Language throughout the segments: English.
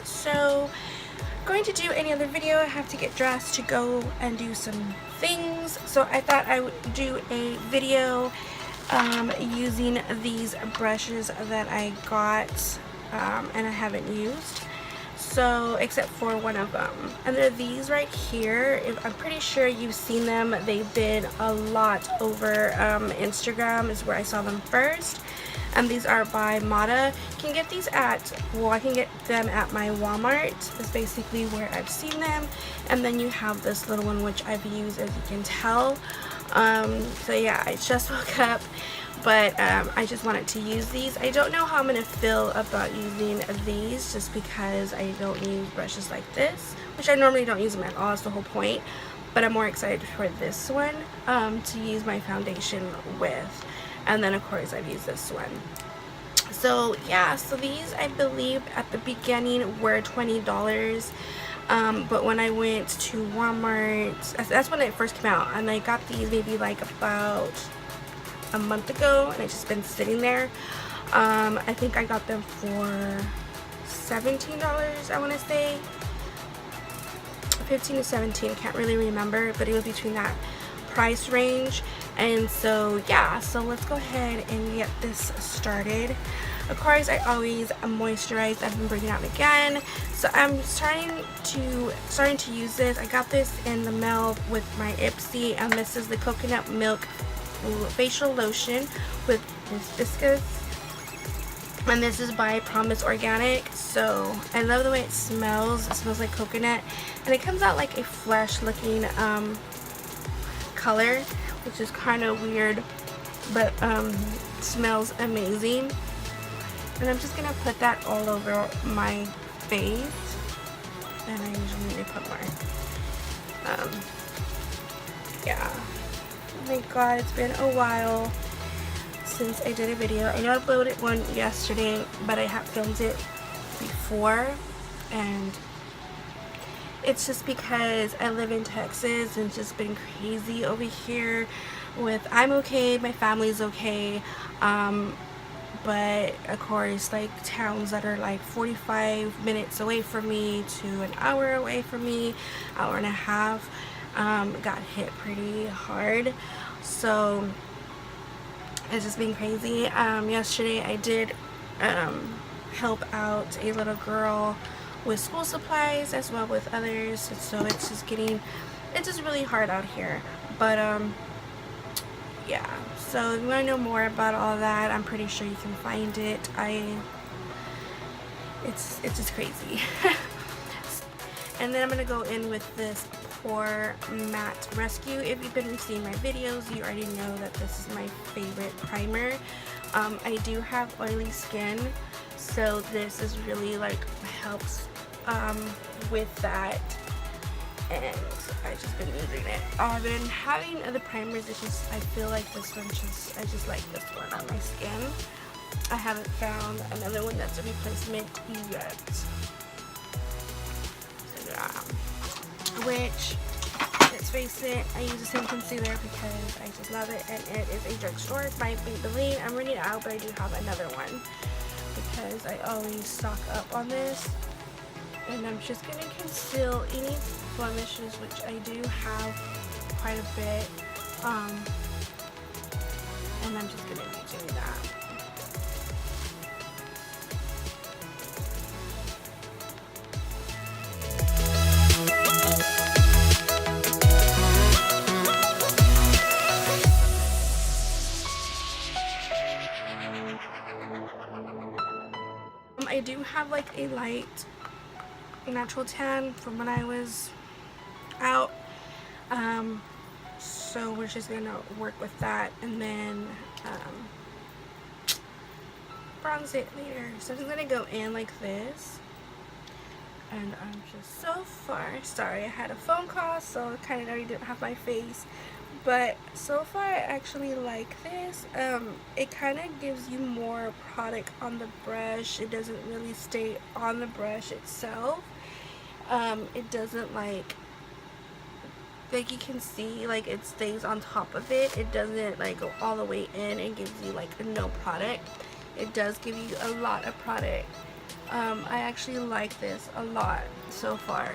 So going to do any other video. I have to get dressed to go and do some things, so I thought I would do a video using these brushes that I got and I haven't used, so except for one of them, and they're these right here. I'm pretty sure you've seen them. They've been a lot over Instagram is where I saw them first. These are by Moda. You can get these at, well, I can get them at my Walmart. That's basically where I've seen them. And then you have this little one, which I've used, as you can tell. So yeah, I just woke up, but I just wanted to use these. I don't know how I'm going to feel about using these, just because I don't use brushes like this, which I normally don't use them at all. That's the whole point. But I'm more excited for this one to use my foundation with. And then of course I've used this one. So yeah, so these I believe at the beginning were $20, but when I went to Walmart, that's when it first came out, and I got these maybe like about a month ago, and it's just been sitting there. I think I got them for $17, I want to say 15 to 17, can't really remember, but it was between that price range. And so yeah, so let's go ahead and get this started. Of course, I always moisturize. I've been bringing it out again, so I'm starting to use this. I got this in the mail with my Ipsy, and this is the coconut milk facial lotion with hibiscus, and this is by Promise Organic. So I love the way it smells. It smells like coconut, and it comes out like a fresh looking color, which is kind of weird, but smells amazing. And I'm just gonna put that all over my face, and I usually need to put more. Yeah, oh my god, it's been a while since I did a video. I know I uploaded one yesterday, but I have filmed it before, and it's just because I live in Texas and it's just been crazy over here with, I'm okay, my family's okay, but of course like towns that are like 45 minutes away from me to an hour away from me, hour and a half, got hit pretty hard. So it's just been crazy. Yesterday I did help out a little girl with school supplies as well with others, so it's just really hard out here. But yeah, so if you want to know more about all that, I'm pretty sure you can find it. It's just crazy. And then I'm gonna go in with this Pore Matte Rescue. If you've been seeing my videos, you already know that this is my favorite primer. I do have oily skin, so this is really like helps with that, and I've just been using it. I've been having other primers. It's just, I feel like this one I just like this one on my skin. I haven't found another one that's a replacement yet. So yeah, which, let's face it, I use the same concealer because I just love it, and it is a drugstore. It's by Maybelline. I'm running out, but I do have another one because I always stock up on this. And I'm just going to conceal any blemishes, which I do have quite a bit, and I'm just going to be doing that. I do have like a light natural tan from when I was out, so we're just gonna work with that, and then bronze it later. So I'm just gonna go in like this, and I'm just so far, sorry, I had a phone call, so I kind of already didn't have my face, but so far I actually like this. It kind of gives you more product on the brush. It doesn't really stay on the brush itself. It doesn't like you can see, like, it stays on top of it. It doesn't like go all the way in and gives you like no product. It does give you a lot of product I actually like this a lot so far.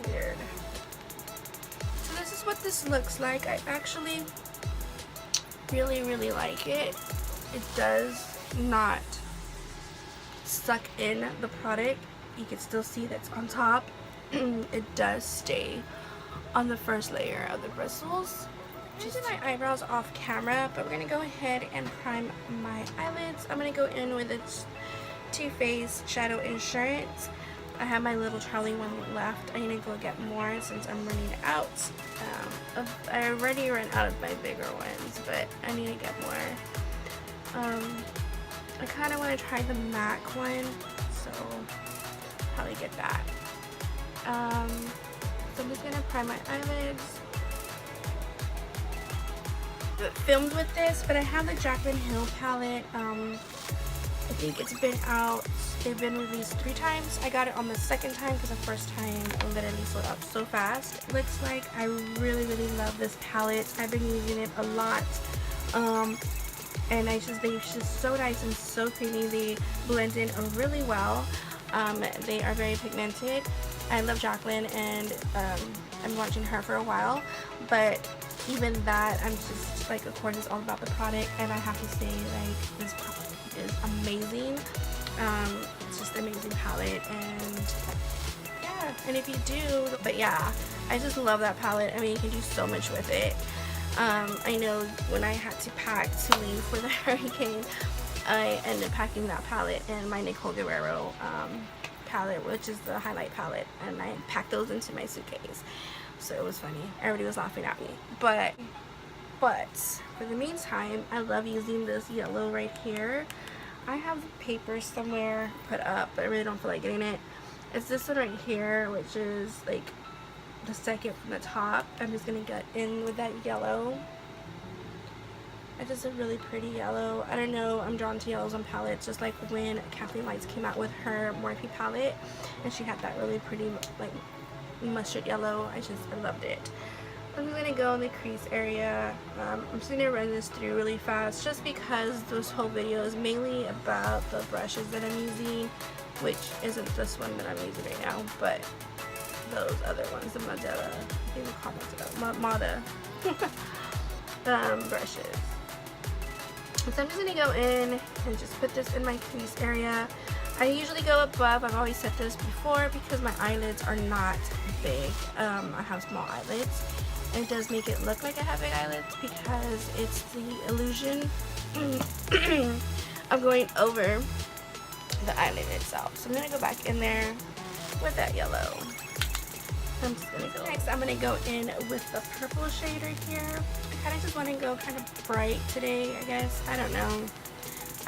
Weird. So this is what this looks like. I actually really like it. It does not suck in the product. You can still see that's on top. It does stay on the first layer of the bristles. Just do my eyebrows off camera, but we're gonna go ahead and prime my eyelids. I'm gonna go in with its Too Faced Shadow Insurance. I have my little Charlie one left. I need to go get more since I'm running out. I already ran out of my bigger ones, but I need to get more. I kind of want to try the MAC one, so probably get that. So I'm just gonna prime my eyelids. I filmed with this, but I have the Jaclyn Hill palette. I think it's been out. They've been released 3 times. I got it on the second time because the first time literally sold out so fast. It looks like I really love this palette. I've been using it a lot. And they're just so nice and so creamy. They blend in really well. They are very pigmented. I love Jaclyn, and I'm watching her for a while, but even that, I'm just like, of course, it's all about the product, and I have to say, like, this product is amazing. It's just an amazing palette, and yeah, and if you do, but yeah, I just love that palette. I mean, you can do so much with it. I know when I had to pack to leave for the hurricane, I ended up packing that palette and my Nicole Guerrero palette, which is the highlight palette, and I packed those into my suitcase. So it was funny. Everybody was laughing at me. But for the meantime, I love using this yellow right here. I have paper somewhere put up, but I really don't feel like getting it. It's this one right here, which is like the second from the top. I'm just gonna get in with that yellow. It's just a really pretty yellow. I don't know, I'm drawn to yellows on palettes, just like when Kathleen Lights came out with her Morphe palette, and she had that really pretty like mustard yellow. I loved it. I'm just gonna go in the crease area. I'm just gonna run this through really fast, just because this whole video is mainly about the brushes that I'm using, which isn't this one that I'm using right now, but those other ones, the Moda, I think they're called Moda brushes. So I'm just gonna go in and just put this in my crease area. I usually go above. I've always said this before, because my eyelids are not big. I have small eyelids. It does make it look like I have big eyelids because it's the illusion of going over the eyelid itself. So I'm going to go back in there with that yellow. I'm just going to go. Next, I'm going to go in with the purple shade right here. I kind of just want to go kind of bright today, I guess. I don't know.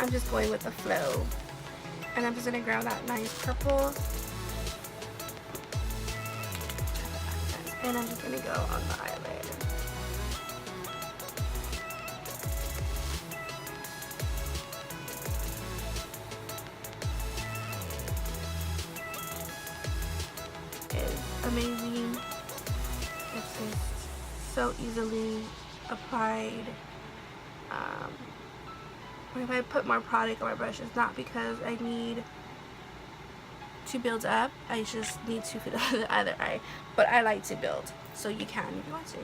I'm just going with the flow. And I'm just going to grab that nice purple. And I'm just going to go on the eyelid. It's amazing. It's just so easily applied. If I put more product on my brush, it's not because I need to build up. I just need to fit the other eye. But I like to build, so you can if you want to.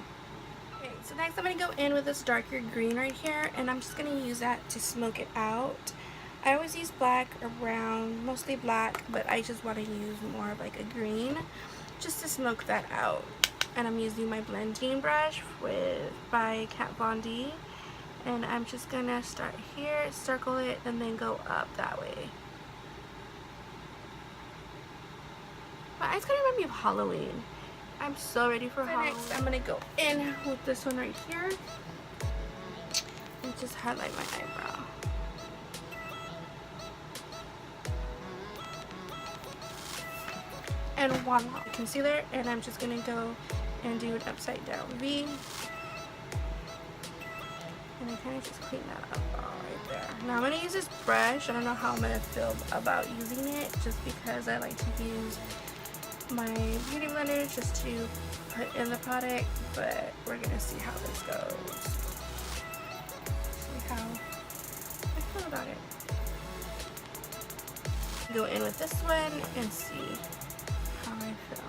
Okay, so next I'm going to go in with this darker green right here, and I'm just going to use that to smoke it out. I always use black or brown, mostly black, but I just want to use more of like a green just to smoke that out. And I'm using my blending brush by Kat Von D. And I'm just going to start here, circle it, and then go up that way. My eyes kind of remind me of Halloween. I'm so ready for Halloween. Next, I'm going to go in with this one right here and just highlight my eyebrow. and voila, concealer. And I'm just gonna go and do an upside down V, and I kind of just clean that up all right there. Now I'm gonna use this brush. I don't know how I'm gonna feel about using it, just because I like to use my beauty blender just to put in the product, but we're gonna see how this goes. See how I feel about it. Go in with this one and see how I feel.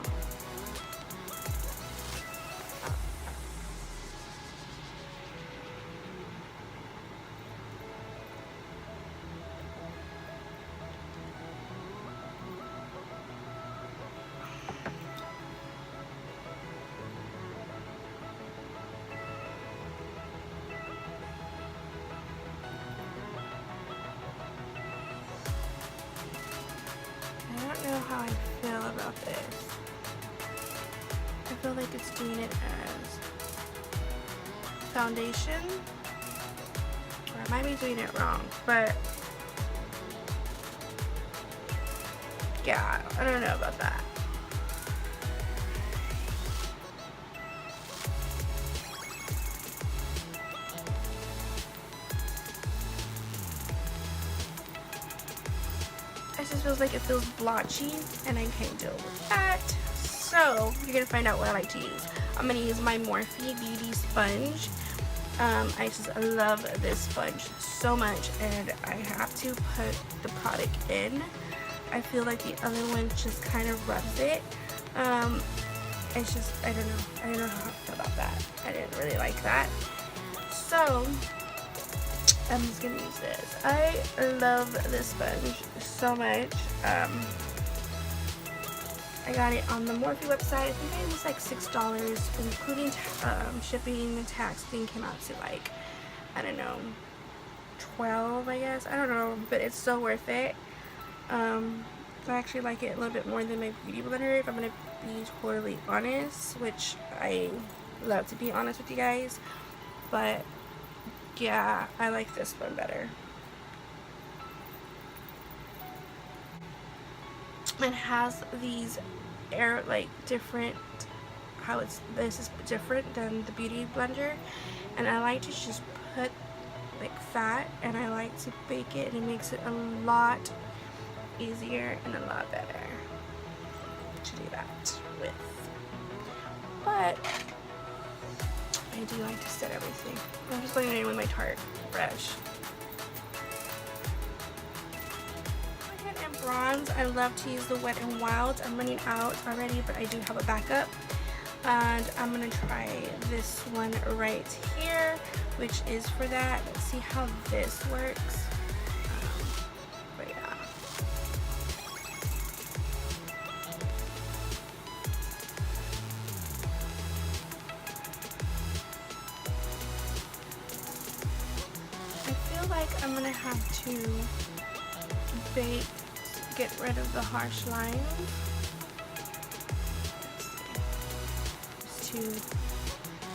I don't know how I feel about this. I feel like it's doing it as foundation, or I might be doing it wrong, but yeah, I don't know about that. It just feels like it feels blotchy, and I can't deal with that. So you're gonna find out what I like to use. I'm gonna use my Morphe Beauty sponge. I just love this sponge so much, and I have to put the product in. I feel like the other one just kind of rubs it. It's just, I don't know how I feel about that. I didn't really like that. So I'm just gonna use this. I love this sponge so much. I got it on the Morphe website. I think it was like $6, including shipping and tax. Thing came out to like, I don't know, 12, I guess. I don't know, but it's so worth it. I actually like it a little bit more than my beauty blender, if I'm gonna be totally honest, which I love to be honest with you guys. But yeah, I like this one better. It has these different, this is different than the beauty blender, and I like to just put like fat, and I like to bake it, and it makes it a lot easier and a lot better to do that with. But I do like to set everything. I'm just going in with my Tarte brush. And bronze, I love to use the Wet n Wild. I'm running out already, but I do have a backup. And I'm gonna try this one right here, which is for that. Let's see how this works. But yeah. I feel like I'm gonna have to get rid of the harsh lines. Just two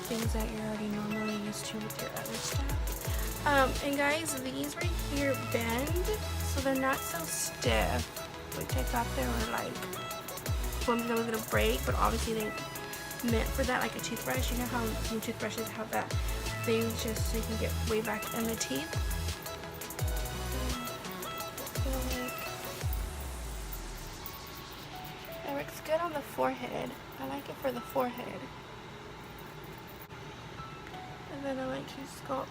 things that you're already normally used to with your other stuff. And guys, these right here bend, so they're not so stiff, which I thought they were like ones that was gonna break, but obviously they meant for that, like a toothbrush. You know how some toothbrushes have that thing just so you can get way back in the teeth. It's good on the forehead. I like it for the forehead. And then I like to sculpt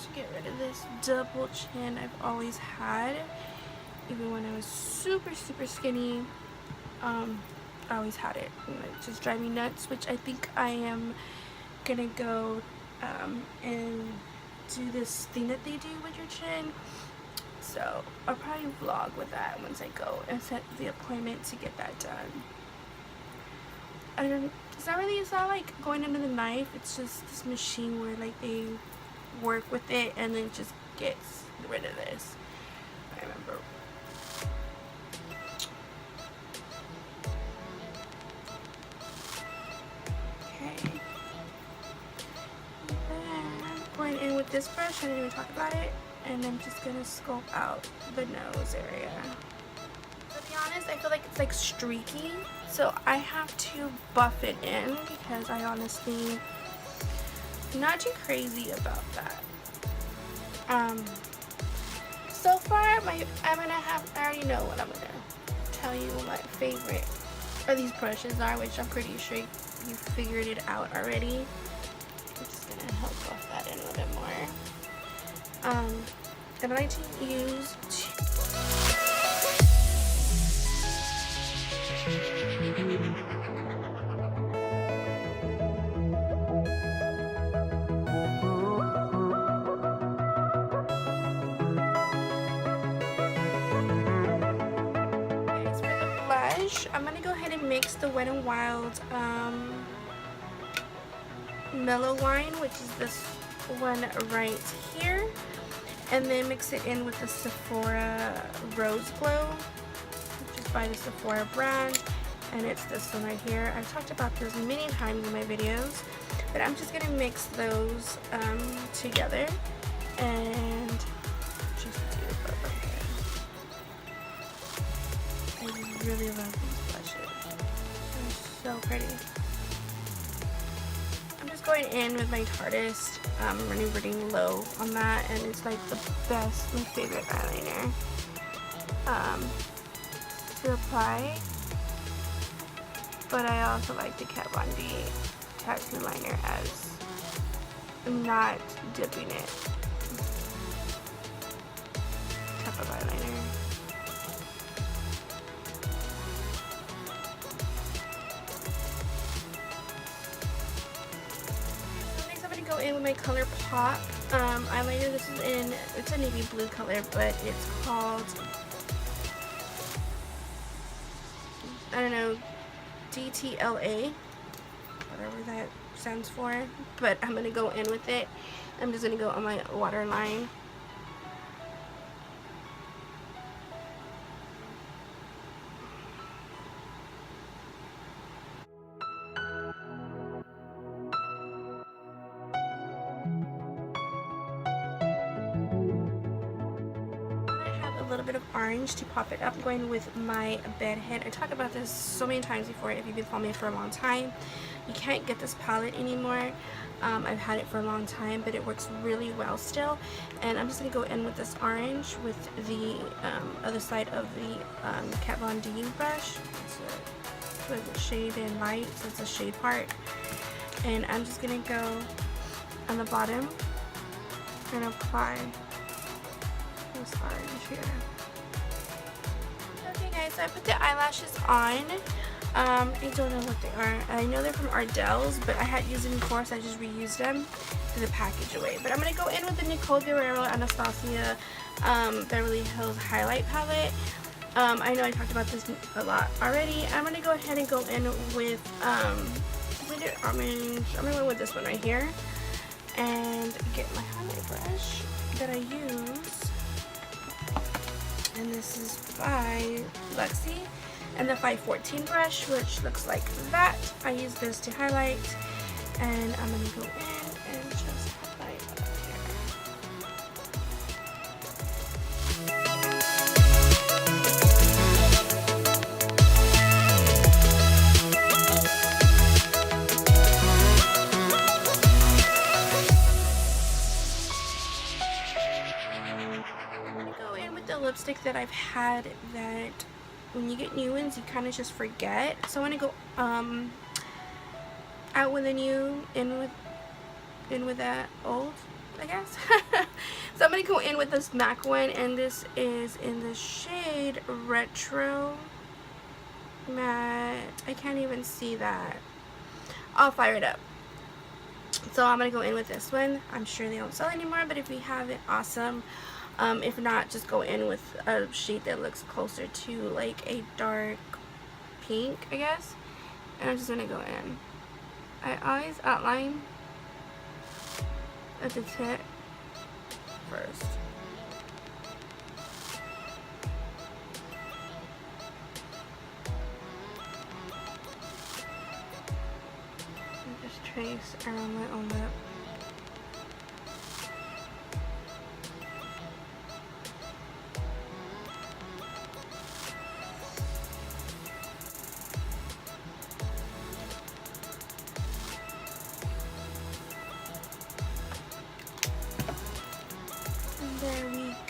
to get rid of this double chin I've always had. Even when I was super skinny, I always had it. And it just drives me nuts, which I think I am gonna go and do this thing that they do with your chin. So I'll probably vlog with that once I go and set the appointment to get that done. It's not like going under the knife. It's just this machine where like they work with it and then just gets rid of this. I remember. Okay. And going in with this brush, I didn't even talk about it. And I'm just gonna sculpt out the nose area. So honest, I feel like it's like streaky, so I have to buff it in because I honestly am not too crazy about that. So far I already know what I'm gonna tell you my favorite of these brushes are, which I'm pretty sure you figured it out already. I'm just gonna help buff that in a little bit more. And I like to use I'm gonna go ahead and mix the Wet n Wild Mellow Wine, which is this one right here, and then mix it in with the Sephora Rose Glow, which is by the Sephora brand, and it's this one right here. I've talked about this many times in my videos, but I'm just gonna mix those together and just do it over here. I really love these blushes. They're so pretty. I'm just going in with my Tartist. I'm running pretty low on that, and it's like the best, my favorite eyeliner to apply. But I also like the Kat Von D tattoo liner as not dipping it type of eyeliner. Go in with my Color Pop eyeliner. This is it's a navy blue color, but it's called, I don't know, DTLA, whatever that stands for, but I'm gonna go in with it. I'm just gonna go on my waterline. A little bit of orange to pop it up. I'm going with my bed head. I talked about this so many times before. If you've been following me for a long time, you can't get this palette anymore. I've had it for a long time, but it works really well still. And I'm just going to go in with this orange with the other side of the Kat Von D brush. It's a shade in light, so it's a shade part. And I'm just going to go on the bottom and apply this orange here. Okay guys, so I put the eyelashes on. I don't know what they are. I know they're from Ardell's, but I had used them before, so I just reused them to the package away. But I'm going to go in with the Nicole Guerrero Anastasia Beverly Hills Highlight Palette. I know I talked about this a lot already. I'm going to go ahead and go in with Glitter Orange. I'm going to go with this one right here and get my highlight brush that I use. And this is by Luxie, and the 514 brush, which looks like that. I use this to highlight, and I'm going to go in and just highlight up here. Lipstick that I've had that when you get new ones you kind of just forget, so I want to go out with a new, in with that old, I guess. So I'm going to go in with this MAC one, and this is in the shade Retro Matte. I can't even see that. I'll fire it up. So I'm going to go in with this one. I'm sure they don't sell anymore, but if we have it, awesome. If not, just go in with a shade that looks closer to like a dark pink, I guess. And I'm just going to go in. I always outline at the tip first. And just trace around my own lip.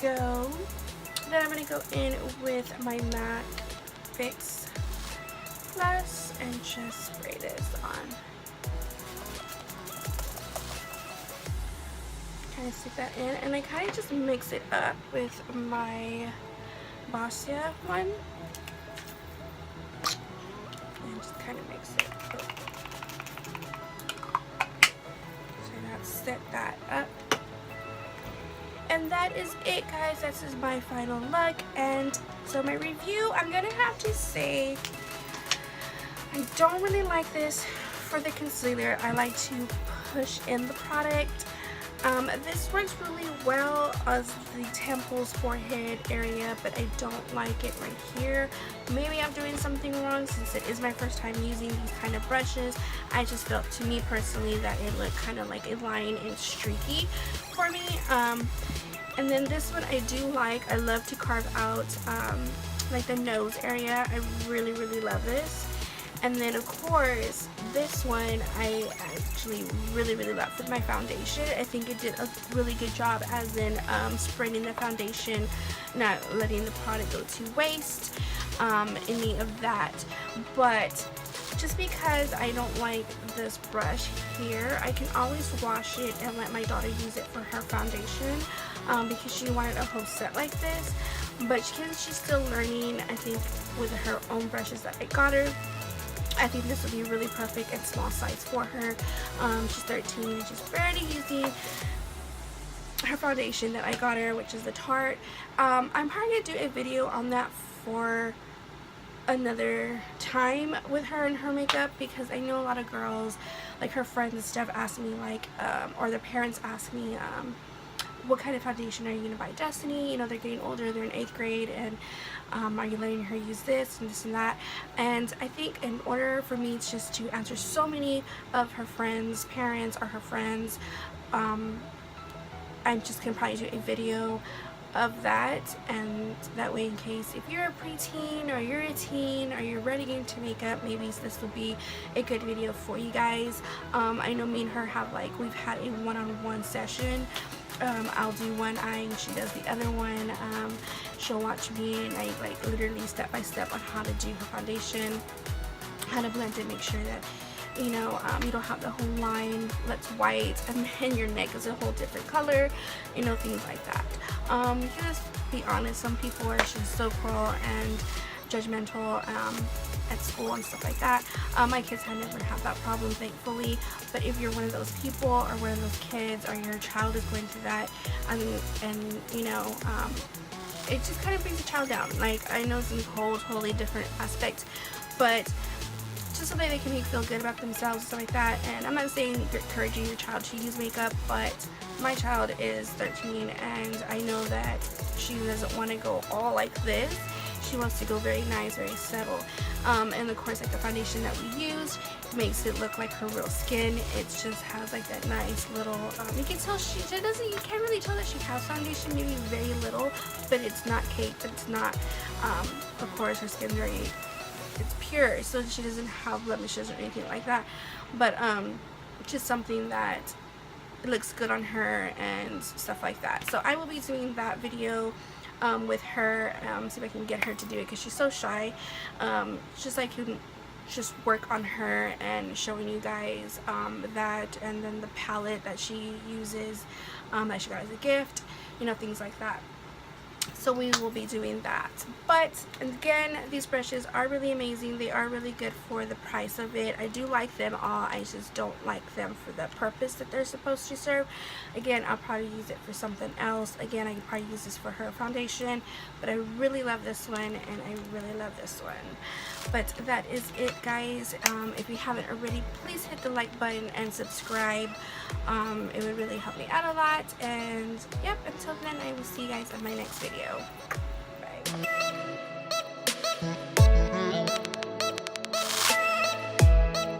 go. Then I'm going to go in with my MAC Fix Plus and just spray this on. Kind of stick that in, and I kind of just mix it up with my Boscia one. And just kind of mix it. So now set that up. And that is it, guys. This is my final look. And so my review, I'm gonna have to say I don't really like this for the concealer. I like to push in the product. This works really well as the temples, forehead area, but I don't like it right here. Maybe I'm doing something wrong since it is my first time using these kind of brushes. I just felt, to me personally, that it looked kind of like a line and streaky for me. And then this one I do like. I love to carve out like the nose area. I really love this. And then of course this one I actually really love with my foundation. I think it did a really good job as in spreading the foundation, not letting the product go to waste, any of that. But just because I don't like this brush here, I can always wash it and let my daughter use it for her foundation, because she wanted a whole set like this. But since she's still learning, I think with her own brushes that I got her, I think this will be really perfect and small size for her. She's 13 and she's barely using her foundation that I got her, which is the Tarte. I'm probably going to do a video on that for another time with her and her makeup, because I know a lot of girls, like her friends and stuff, ask me like, or their parents ask me, what kind of foundation are you going to buy Destiny? You know, they're getting older, they're in 8th grade, and are you letting her use this and this and that? And I think in order for me just to answer so many of her friends' parents or her friends, I'm just going to probably do a video of that, and that way in case if you're a preteen or you're a teen or you're ready into makeup, maybe this will be a good video for you guys. I know me and her have like, we've had a one-on-one session. I'll do one eye and she does the other one. She'll watch me and I like literally step by step on how to do her foundation, how to blend it, make sure that you know, you don't have the whole line that's white and then your neck is a whole different color, you know, things like that. Just be honest, some people are just so cruel and judgmental at school and stuff like that. My kids have never had that problem, thankfully. But if you're one of those people or one of those kids, or your child is going through that, and you know, it just kind of brings the child down. Like, I know it's a whole totally different aspect, but just so that they can feel good about themselves and stuff like that. And I'm not saying you're encouraging your child to use makeup, but my child is 13 and I know that she doesn't want to go all like this. She wants to go very nice, very subtle. And of course, like the foundation that we used makes it look like her real skin. It just has like that nice little, you can tell she doesn't, you can't really tell that she has foundation, maybe very little, but it's not caked, it's not, of course her skin's very, it's pure, so she doesn't have blemishes or anything like that. But just something that looks good on her and stuff like that. So I will be doing that video with her, see if I can get her to do it because she's so shy. Just like you just work on her and showing you guys that, and then the palette that she uses, that she got as a gift, you know, things like that. So we will be doing that. But again, these brushes are really amazing. They are really good for the price of it. I do like them all. I just don't like them for the purpose that they're supposed to serve. Again, I'll probably use it for something else. Again, I could probably use this for her foundation, but I really love this one and I really love this one. But that is it, guys. If you haven't already, please hit the like button and subscribe. It would really help me out a lot. And yep, until then, I will see you guys in my next video. Bye.